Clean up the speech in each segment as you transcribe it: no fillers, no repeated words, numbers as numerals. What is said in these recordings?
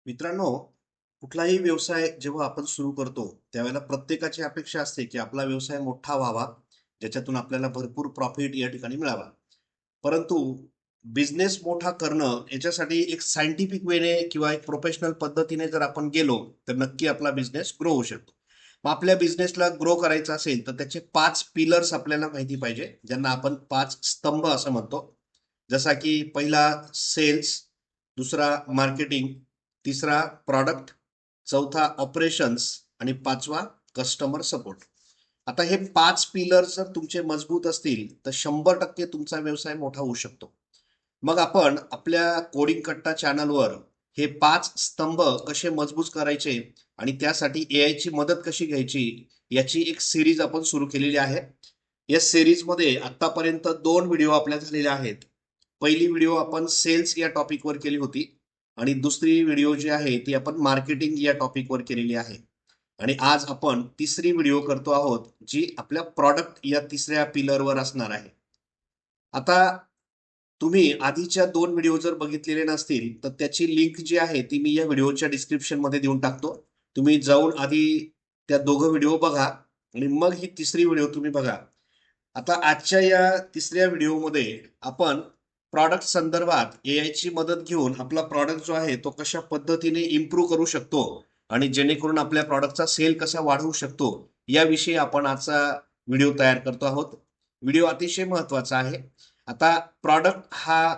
मित्रांनो, कुठलाही व्यवसाय जेव्हा आपण सुरू करतो, त्यावेळेला प्रत्येकाची अपेक्षा असते, की आपला व्यवसाय मोठा व्हावा, ज्याच्यातून आपल्याला भरपूर प्रॉफिट या ठिकाणी मिळावा. परंतु बिझनेस मोठा करणं याच्यासाठी एक सायंटिफिक वेने किंवा एक प्रोफेशनल पद्धतीने जर आपण गेलो, तर नक्की आपला बिझनेस ग्रो होऊ शकतो. मग आपल्या बिझनेसला ग्रो करायचा असेल, तर त्याचे 5 पिलर्स आपल्याला माहिती पाहिजे, ज्यांना आपण 5 स्तंभ असं म्हणतो. जसा की पहिला सेल्स, दुसरा मार्केटिंग, तिसरा प्रॉडक्ट, चौथा ऑपरेशन्स आणि पाचवा कस्टमर सपोर्ट. आता हे 5 पिलर जर तुमचे मजबूत असतील, तर 100% तुमचा व्यवसाय मोठा होऊ शकतो. मग आपण आपल्या कोडिंग कट्टा चॅनलवर हे 5 स्तंभ कसे मजबूत करायचे आणि त्यासाठी एआयची मदत कशी घ्यायची, याची एक सीरीज आपण सुरू केलेली आहे. या सीरीजमध्ये आतापर्यंत 2 व्हिडिओ आपल्या झालेले आहेत. पहिली व्हिडिओ आपण सेल्स या टॉपिकवर केली होती आणि दुसरी व्हिडिओ जी आहे ती आपण मार्केटिंग या टॉपिकवर केलेली आहे. आणि आज आपण तिसरी व्हिडिओ करतो आहोत, जी आपल्या प्रॉडक्ट या तिसऱ्या पिलरवर असणार आहे. आता तुम्ही आधीच्या 2 व्हिडिओ जर बघितलेले नसतील, तर त्याची लिंक जी आहे ती मी या व्हिडिओच्या डिस्क्रिप्शनमध्ये देऊन टाकतो. तुम्ही जाऊन आधी त्या दोघं व्हिडिओ बघा आणि मग ही तिसरी व्हिडिओ तुम्ही बघा. आता आजच्या या तिसऱ्या व्हिडिओमध्ये आपण प्रॉडक्ट संदर्भात एआयची मदत घेऊन आपला प्रॉडक्ट जो आहे तो कशा पद्धतीने इम्प्रूव्ह करू शकतो आणि जेणेकरून आपल्या प्रॉडक्टचा सेल कसा वाढवू शकतो, याविषयी आपण आजचा व्हिडिओ तयार करतो आहोत. व्हिडिओ अतिशय महत्वाचा आहे. आता प्रॉडक्ट हा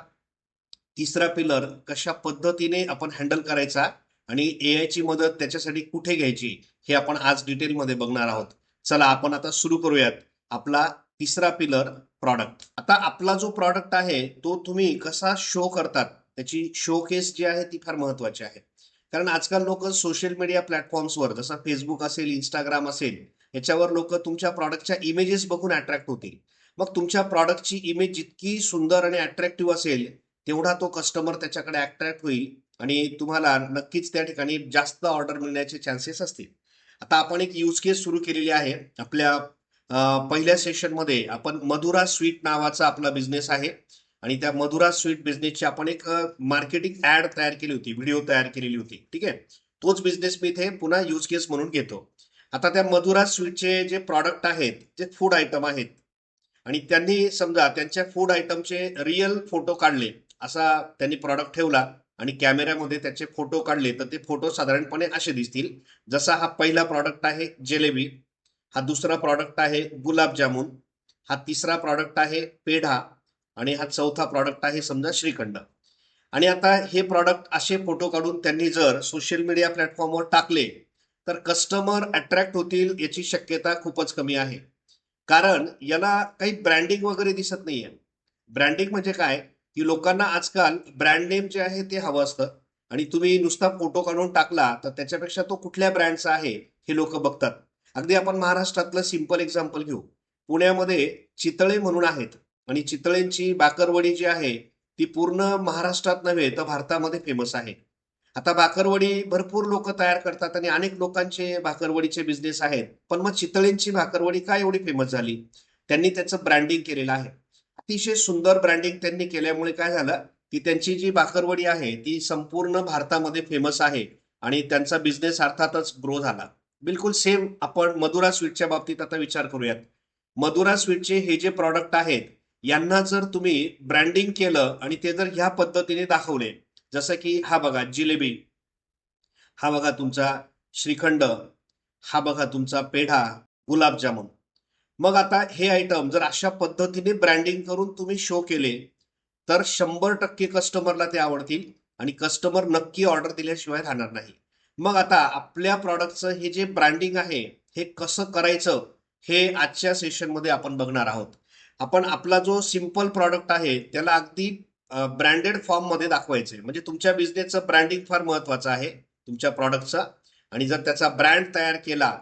तिसरा पिलर कशा पद्धतीने आपण हँडल करायचा आणि एआयची मदत त्याच्यासाठी कुठे घ्यायची, हे आपण आज डिटेलमध्ये बघणार आहोत. चला आपण आता सुरू करूयात आपला तिसरा पिलर, प्रॉडक्ट. आता आपला जो प्रॉडक्ट आहे तो तुम्ही कसा शो करतात, त्याची शोकेस जी आहे ती फार महत्वाची आहे. कारण आजकाल लोक सोशल मीडिया प्लॅटफॉर्म्सवर जसं फेसबुक असेल, इंस्टाग्राम असेल, याच्यावर लोक तुमच्या प्रॉडक्टच्या इमेजेस बघून अट्रॅक्ट होतील. मग तुमच्या प्रॉडक्टची इमेज जितकी सुंदर आणि अट्रॅक्टिव्ह असेल, तेवढा तो कस्टमर त्याच्याकडे अट्रॅक्ट होईल आणि तुम्हाला नक्कीच त्या ठिकाणी जास्त ऑर्डर मिळण्याचे चान्सेस असतील. आता आपण एक यूज केस सुरू केलेली आहे आपल्या पहिल्या सेशनमध्ये. आपण मधुरा स्वीट नावाचा आपला बिझनेस आहे आणि त्या मधुरा स्वीट बिझनेसची आपण एक मार्केटिंग ऍड तयार केली होती, व्हिडिओ तयार केलेली होती. ठीक आहे. तोच बिझनेस मी इथे पुन्हा यूज केस म्हणून घेतो. आता त्या मधुरा स्वीटचे जे प्रॉडक्ट आहेत ते फूड आयटम आहेत आणि त्यांनी समजा त्यांच्या फूड आयटमचे रिअल फोटो काढले, असा त्यांनी प्रॉडक्ट ठेवला आणि कॅमेऱ्यामध्ये त्याचे फोटो काढले, तर ते फोटो साधारणपणे असे दिसतील. जसा हा पहिला प्रॉडक्ट आहे जिलेबी, हा दुसरा प्रॉडक्ट आहे गुलाबजामुन, हा तिसरा प्रॉडक्ट आहे पेढा आणि हा चौथा प्रॉडक्ट आहे समजा श्रीखंड. आणि आता हे प्रॉडक्ट असे फोटो काढून त्यांनी जर सोशल मीडिया प्लॅटफॉर्मवर टाकले, तर कस्टमर अट्रॅक्ट होतील याची शक्यता खूपच कमी आहे. कारण याला काही ब्रँडिंग वगैरे दिसत नाहीये. ब्रँडिंग म्हणजे काय, की लोकांना आजकाल ब्रँड नेम जे आहे ते हवं असतं आणि तुम्ही नुसता फोटो काढून टाकला, तर त्याच्यापेक्षा तो कुठल्या ब्रँडचा आहे हे लोकं बघतात. अगदी आपण महाराष्ट्रातलं सिंपल एक्झाम्पल घेऊ. पुण्यामध्ये चितळे म्हणून आहेत आणि चितळेंची बाकरवडी जी आहे, ती पूर्ण महाराष्ट्रात नव्हे तर भारतामध्ये फेमस आहे. आता भाकरवडी भरपूर लोक तयार करतात आणि अनेक लोकांचे भाकरवडीचे बिझनेस आहेत. पण मग चितळेंची भाकरवडी काय एवढी फेमस झाली? त्यांनी त्याचं ब्रँडिंग केलेलं आहे. अतिशय सुंदर ब्रँडिंग त्यांनी केल्यामुळे काय झालं, की त्यांची जी भाकरवडी आहे ती संपूर्ण भारतामध्ये फेमस आहे आणि त्यांचा बिझनेस अर्थातच ग्रो झाला. बिलकुल सेम आपण मधुरा स्वीटच्या बाबतीत आता विचार करूयात. मधुरा स्वीटचे हे जे प्रॉडक्ट आहेत, यांना जर तुम्ही ब्रँडिंग केलं आणि ते जर ह्या पद्धतीने दाखवले, जसं की हा बघा जिलेबी, हा बघा तुमचा श्रीखंड, हा बघा तुमचा पेढा, गुलाबजामुन. मग आता हे आयटम जर अशा पद्धतीने ब्रँडिंग करून तुम्ही शो केले, तर 100% कस्टमरला ते आवडतील आणि कस्टमर नक्की ऑर्डर दिल्याशिवाय राहणार नाही. मग आता आपल्या प्रॉडक्टचं हे जे ब्रँडिंग आहे, हे कसं करायचं, हे आजच्या सेशनमध्ये आपण बघणार आहोत. आपण आपला जो सिंपल प्रॉडक्ट आहे, त्याला अगदी ब्रँडेड फॉर्ममध्ये दाखवायचे. म्हणजे तुमच्या बिझनेसचं ब्रँडिंग फार महत्वाचं आहे, तुमच्या प्रॉडक्टचा. आणि जर त्याचा ब्रँड तयार केला,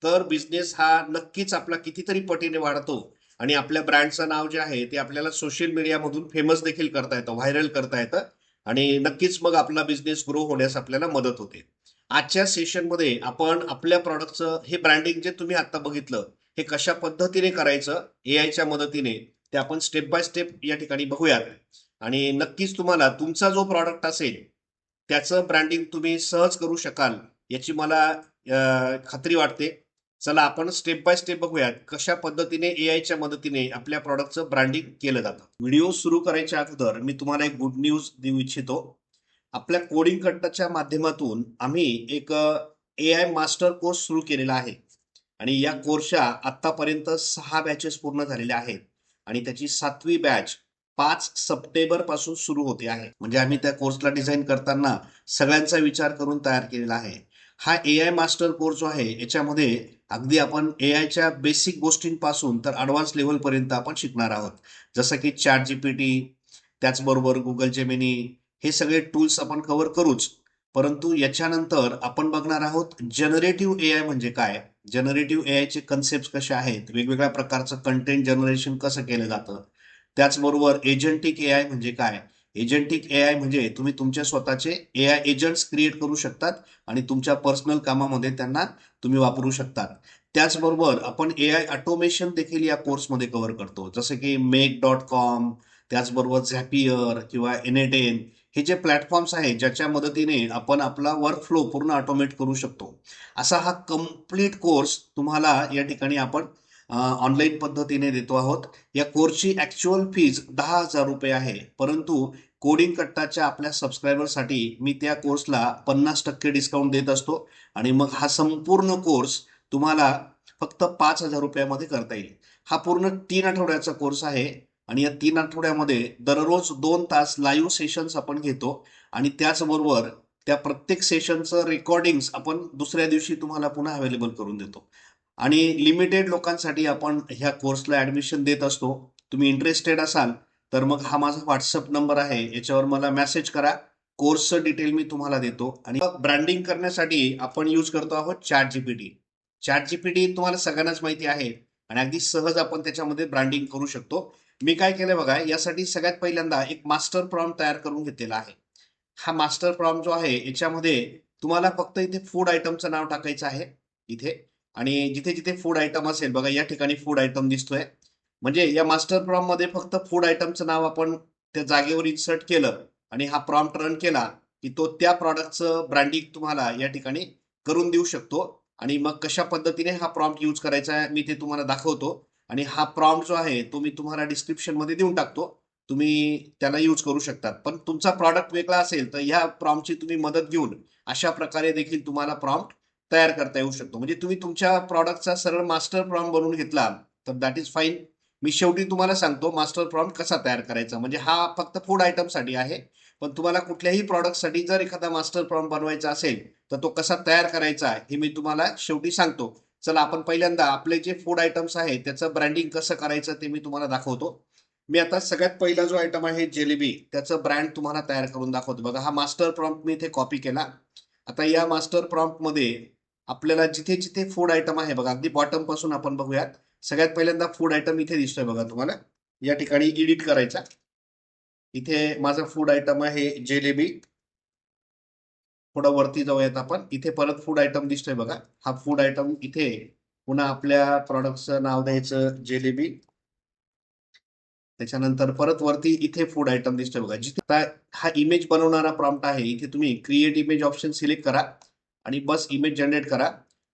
तर बिझनेस हा नक्कीच आपला कितीतरी पटीने वाढतो आणि आपल्या ब्रँडचं नाव जे आहे ते आपल्याला सोशल मीडियामधून फेमस देखील करता येतं, व्हायरल करता येतं आणि नक्कीच मग आपला बिझनेस ग्रो होण्यास आपल्याला मदत होते. आजच्या सेशनमध्ये आपण आपल्या प्रॉडक्टचं हे ब्रँडिंग जे तुम्ही आता बघितलं, हे कशा पद्धतीने करायचं एआयच्या मदतीने, ते आपण स्टेप बाय स्टेप या ठिकाणी बघूयात आणि नक्कीच तुम्हाला तुमचा जो प्रॉडक्ट असेल त्याचं ब्रँडिंग तुम्ही सहज करू शकाल याची मला खात्री वाटते. चला आपण स्टेप बाय स्टेप बघूयात कशा पद्धतीने एआयच्या मदतीने आपल्या प्रॉडक्टचं ब्रँडिंग केलं जातं. व्हिडिओ सुरू करायच्या अगोदर मी तुम्हाला एक गुड न्यूज देऊ इच्छितो. आपल्या कोडिंग कट्टाच्या माध्यमातून आम्ही एक एआय मास्टर कोर्स सुरू केलेला आहे आणि या कोर्सच्या आतापर्यंत 6 बॅचेस पूर्ण झालेल्या आहेत आणि त्याची 7वी बॅच 5 सप्टेंबर पासून सुरू होते आहे. म्हणजे आम्ही त्या कोर्सला डिझाईन करताना सगळ्यांचा विचार करून तयार केलेला आहे. हा एआय मास्टर कोर्स जो आहे याच्यामध्ये अगदी आपण एआयच्या बेसिक गोष्टींपासून तर ॲडव्हान्स लेव्हलपर्यंत आपण शिकणार आहोत. जसं की चॅट जीपीटी, त्याचबरोबर गुगल जेमिनी, हे सगळे टूल्स आपण कव्हर करूच. परंतु याच्यानंतर आपण बघणार आहोत जनरेटिव्ह एआय म्हणजे काय, जनरेटिव्ह एआयचे कन्सेप्ट कसे आहेत, वेगवेगळ्या प्रकारचं कंटेंट जनरेशन कसं केलं जातं. त्याचबरोबर एजंटिक एआय म्हणजे काय, एजंटिक एआय म्हणजे तुम्ही तुमच्या स्वतःचे एआय एजंट्स क्रिएट करू शकतात आणि तुमच्या पर्सनल कामामध्ये त्यांना तुम्ही वापरू शकतात. त्याचबरोबर आपण एआय ऑटोमेशन देखील या कोर्समध्ये कव्हर करतो. जसं की make.com, त्याचबरोबर झॅपियर किंवा एनएटेन, हे जे प्लॅटफॉर्म्स आहेत ज्याच्या मदतीने आपण आपला वर्कफ्लो पूर्ण ऑटोमेट करू शकतो. असा हा कम्प्लीट कोर्स तुम्हाला या ठिकाणी आपण ऑनलाईन पद्धतीने देतो आहोत. या कोर्सची ॲक्च्युअल फीज ₹10,000 आहे. परंतु कोडिंग कट्टाच्या आपल्या सबस्क्रायबरसाठी मी त्या कोर्सला 50% डिस्काउंट देत असतो आणि मग हा संपूर्ण कोर्स तुम्हाला फक्त ₹5,000 मध्ये करता येईल. हा पूर्ण 3 आठवड्याचा कोर्स आहे आणि या 3 आठवड्यामध्ये दररोज 2 तास लाईव्ह सेशन्स आपण घेतो आणि त्याचबरोबर त्या प्रत्येक सेशनचं रेकॉर्डिंग्स आपण दुसऱ्या दिवशी तुम्हाला पुन्हा अवेलेबल करून देतो आणि लिमिटेड लोकांसाठी आपण ह्या कोर्सला ॲडमिशन देत असतो. तुम्ही इंटरेस्टेड असाल तर मग हा माझा व्हॉट्सअप नंबर आहे, याच्यावर मला मेसेज करा. कोर्सचं डिटेल मी तुम्हाला देतो आणि ब्रँडिंग करण्यासाठी आपण यूज करतो आहोत चॅट जीपीटी. चॅट जीपीटी तुम्हाला सगळ्यांनाच माहिती आहे आणि अगदी सहज आपण त्याच्यामध्ये ब्रँडिंग करू शकतो. मी काय केलंय बघा, यासाठी सगळ्यात पहिल्यांदा एक मास्टर प्रॉम्प्ट तयार करून घेतलेला आहे. हा मास्टर प्रॉम्प्ट जो आहे याच्यामध्ये तुम्हाला फक्त इथे फूड आयटमचं नाव टाकायचं आहे इथे आणि जिथे जिथे फूड आयटम असेल बघा, या ठिकाणी फूड आयटम दिसतोय. म्हणजे या मास्टर प्रॉम्प्ट मध्ये फक्त फूड आयटमचं नाव आपण त्या जागेवर इन्सर्ट केलं आणि हा प्रॉम्प्ट रन केला की तो त्या प्रॉडक्टचं ब्रँडिंग तुम्हाला या ठिकाणी करून देऊ शकतो. आणि मग कशा पद्धतीने हा प्रॉम्प्ट यूज करायचा आहे मी ते तुम्हाला दाखवतो आणि हा प्रॉम्प्ट जो आहे तो मी तुम्हाला डिस्क्रिप्शन मध्ये देऊन टाकतो. तुम्ही त्याला यूज करू शकतात. पण तुमचा प्रॉडक्ट वेगळा असेल तर ह्या प्रॉम्प्टची तुम्ही मदत घेऊन अशा प्रकारे देखील तुम्हाला प्रॉम्प्ट तयार करता येऊ शकतो. म्हणजे तुम्ही तुमच्या प्रॉडक्टचा सरळ मास्टर प्रॉम्प्ट बनवून घेतला तर दॅट इज फाईन. मी शेवटी तुम्हाला सांगतो मास्टर प्रॉम्प्ट कसा तयार करायचा. म्हणजे हा फक्त फूड आयटमसाठी आहे. पण तुम्हाला कुठल्याही प्रॉडक्टसाठी जर एखादा मास्टर प्रॉम्प्ट बनवायचा असेल तर तो कसा तयार करायचा हे मी तुम्हाला शेवटी सांगतो. चला आपण पहिल्यांदा आपले जे फूड आयटम्स आहेत त्याचं ब्रँडिंग कसं करायचं ते मी तुम्हाला दाखवतो. मी आता सगळ्यात पहिला जो आयटम आहे जेलेबी, त्याचं ब्रँड तुम्हाला तयार करून दाखवतो. बघा हा मास्टर प्रॉम्प्ट मी इथे कॉपी केला. आता या मास्टर प्रॉम्प्ट मध्ये आपल्याला जिथे जिथे फूड आयटम आहे बघा, अगदी बॉटम पासून आपण बघूयात. सगळ्यात पहिल्यांदा फूड आयटम इथे दिसतोय बघा तुम्हाला, या ठिकाणी एडिट करायचा. इथे माझा फूड आयटम आहे जेलेबी. थोडं वरती जाऊयात आपण. इथे परत फूड आयटम दिसतोय बघा. हा फूड आयटम इथे पुन्हा आपल्या प्रॉडक्टचं नाव द्यायचं जेलेबी. त्याच्यानंतर परत वरती इथे फूड आयटम दिसतोय बघा. जिथे आता हा इमेज बनवणारा प्रॉम्प्ट आहे इथे तुम्ही क्रिएट इमेज ऑप्शन सिलेक्ट करा आणि बस इमेज जनरेट करा.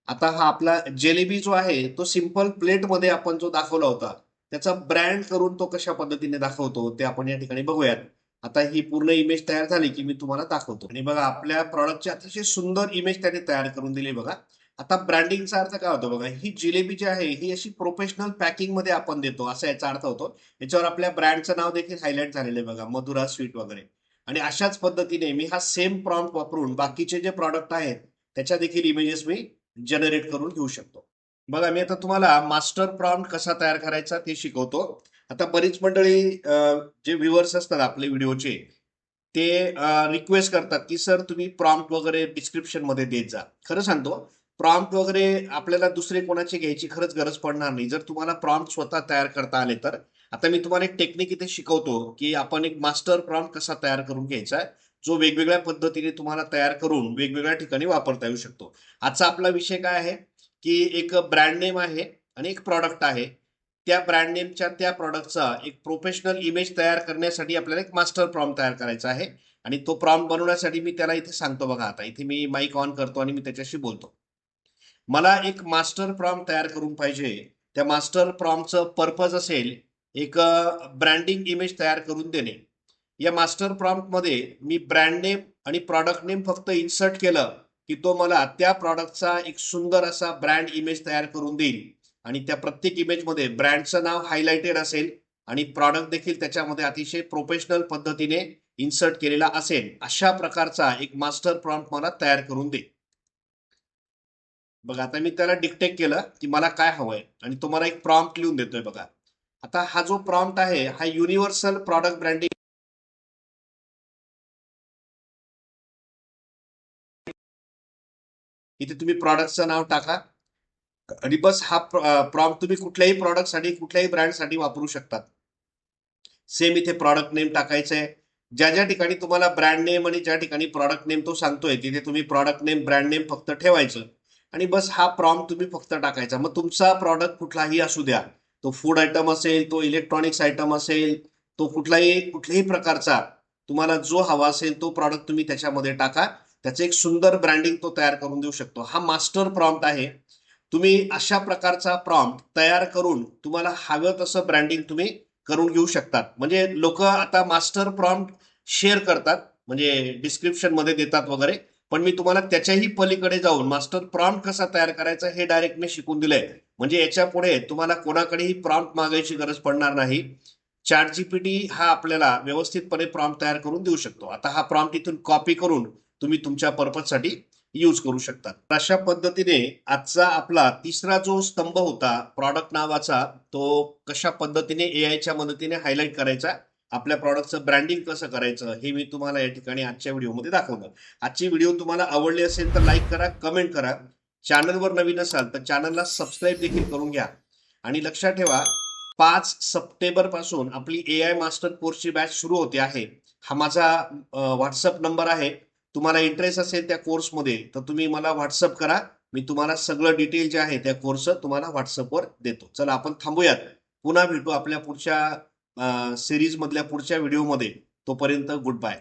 आता हा आपला जेलेबी जो आहे तो सिंपल प्लेटमध्ये आपण जो दाखवला होता त्याचा ब्रँड करून तो कशा पद्धतीने दाखवतो ते आपण या ठिकाणी बघूयात. आता ही पूर्ण इमेज तयार झाली की मी तुम्हाला दाखवतो आणि बघा आपल्या प्रॉडक्टची अतिशय सुंदर इमेज त्याने तयार करून दिली बघा. आता ब्रँडिंगचा अर्थ काय होतो बघा, ही जिलेबी जी आहे ही अशी प्रोफेशनल पॅकिंग मध्ये आपण देतो असा याचा अर्थ होतो. याच्यावर आपल्या ब्रँडचं नाव देखील हायलाइट झालेलं आहे बघा, मधुरा स्वीट वगैरे. आणि अशाच पद्धतीने मी हा सेम प्रॉम्प्ट वापरून बाकीचे जे प्रॉडक्ट आहेत त्याच्या देखील इमेजेस मी जनरेट करून घेऊ शकतो. बघा मी आता तुम्हाला मास्टर प्रॉम्प्ट कसा तयार करायचा ते शिकवतो. आता बरीच मंडळी जे व्ह्युअर्स असतात आपले व्हिडिओचे ते रिक्वेस्ट करतात की सर तुम्ही प्रॉम्प्ट वगैरे डिस्क्रिप्शन मध्ये देत जा. खरं सांगतो, प्रॉम्प्ट वगैरे आपल्याला दुसरे कोणाचे घ्यायची खरंच गरज पडणार नाही जर तुम्हाला प्रॉम्प्ट स्वतः तयार करता आले तर. आता मी तुम्हाला एक टेक्निक इथे शिकवतो की आपण एक मास्टर प्रॉम्प्ट कसा तयार करून घ्यायचा आहे, जो वेगवेगळ्या पद्धतीने तुम्हाला तयार करून वेगवेगळ्या ठिकाणी वापरता येऊ शकतो. आजचा आपला विषय काय आहे की एक ब्रँड नेम आहे आणि एक प्रॉडक्ट आहे. त्या ब्रँड नेमच्या त्या प्रॉडक्टचा एक प्रोफेशनल इमेज तयार करण्यासाठी आपल्याला एक मास्टर प्रॉम्प्ट तयार करायचा आहे. आणि तो प्रॉम्प्ट बनवण्यासाठी मी त्याला इथे सांगतो बघा. आता इथे मी माईक ऑन करतो आणि मी त्याच्याशी बोलतो. मला एक मास्टर प्रॉम्प्ट तयार करून पाहिजे. त्या मास्टर प्रॉम्प्टचं पर्पज असेल एक ब्रँडिंग इमेज तयार करून देणे. या मास्टर प्रॉम्प्टमध्ये मी ब्रँड नेम आणि प्रॉडक्ट नेम फक्त इन्सर्ट केलं की तो मला त्या प्रॉडक्टचा एक सुंदर असा ब्रँड इमेज तयार करून देईल आणि त्या प्रत्येक इमेजमध्ये ब्रँडचं नाव हायलाइटेड असेल आणि प्रॉडक्ट देखील त्याच्यामध्ये अतिशय प्रोफेशनल पद्धतीने इन्सर्ट केलेला असेल. अशा प्रकारचा एक मास्टर प्रॉम्प्ट मला तयार करून दे. बघा आता मी त्याला डिक्टेट केलं की मला काय हवंय आणि तो मला एक प्रॉम्प्ट लिहून देतोय बघा. आता हा जो प्रॉम्प्ट आहे हा युनिव्हर्सल प्रॉडक्ट ब्रँडिंग. इथे तुम्ही प्रॉडक्टचं नाव टाका आणि बस हा प्रॉम्प्ट तुम्ही कुठल्याही प्रॉडक्टसाठी कुठल्याही ब्रँडसाठी वापरू शकतात. सेम इथे प्रॉडक्ट नेम टाकायचंय. ज्या ज्या ठिकाणी तुम्हाला ब्रँड नेम आणि ज्या ठिकाणी प्रॉडक्ट नेम तो सांगतोय तिथे तुम्ही प्रॉडक्ट नेम ब्रँड नेम फक्त ठेवायचं आणि बस हा प्रॉम्प्ट तुम्ही फक्त टाकायचा. मग तुमचा प्रॉडक्ट कुठलाही असू द्या, तो फूड आयटम असेल, तो इलेक्ट्रॉनिक्स आयटम असेल, तो कुठल्याही प्रकारचा तुम्हाला जो हवा असेल तो प्रॉडक्ट तुम्ही त्याच्यामध्ये टाका. त्याचं एक सुंदर ब्रँडिंग तो तयार करून देऊ शकतो. हा मास्टर प्रॉम्प्ट आहे. तुम्ही अशा प्रकारचा प्रॉम्प्ट तयार करून तुम्हाला हवं तसं ब्रँडिंग तुम्ही करून घेऊ शकतात. म्हणजे लोक आता मास्टर प्रॉम्प्ट शेअर करतात, म्हणजे डिस्क्रिप्शन मध्ये देतात वगैरे. पण मी तुम्हाला त्याच्याही पलीकडे जाऊन मास्टर प्रॉम्प्ट कसा तयार करायचा हे डायरेक्ट मी शिकून दिलंय. म्हणजे याच्या पुढे तुम्हाला कोणाकडेही प्रॉम्प्ट मागायची गरज पडणार नाही. चॅट जीपीटी हा आपल्याला व्यवस्थितपणे प्रॉम्प्ट तयार करून देऊ शकतो. आता हा प्रॉम्प्ट इथून कॉपी करून तुम्ही तुमच्या पर्पजसाठी यूज करू शकतात. अशा पद्धतीने आजचा आपला तिसरा जो स्तंभ होता प्रॉडक्ट नावाचा, तो कशा पद्धतीने एआयच्या मदतीने हायलाइट करायचा, आपल्या प्रॉडक्टचं ब्रँडिंग कसं करायचं हे मी तुम्हाला या ठिकाणी आजच्या व्हिडिओमध्ये दाखवलं. आजची व्हिडिओ तुम्हाला आवडली असेल तर लाईक करा, कमेंट करा. चॅनलवर नवीन असाल तर चॅनलला सबस्क्राईब देखील करून घ्या. आणि लक्षात ठेवा 5 सप्टेंबर पासून आपली एआय मास्टर कोर्सची बॅच सुरू होते आहे. हा माझा व्हॉट्सअप नंबर आहे. तुम्हाला इंटरेस्ट असेल त्या कोर्समध्ये तर तुम्ही मला व्हॉट्सअप करा. मी तुम्हाला सगळं डिटेल जे आहे त्या कोर्सचं तुम्हाला व्हॉट्सअपवर देतो. चला आपण थांबूयात. पुन्हा भेटू आपल्या पुढच्या सिरीज मधल्या पुढच्या व्हिडिओमध्ये. तोपर्यंत गुड बाय.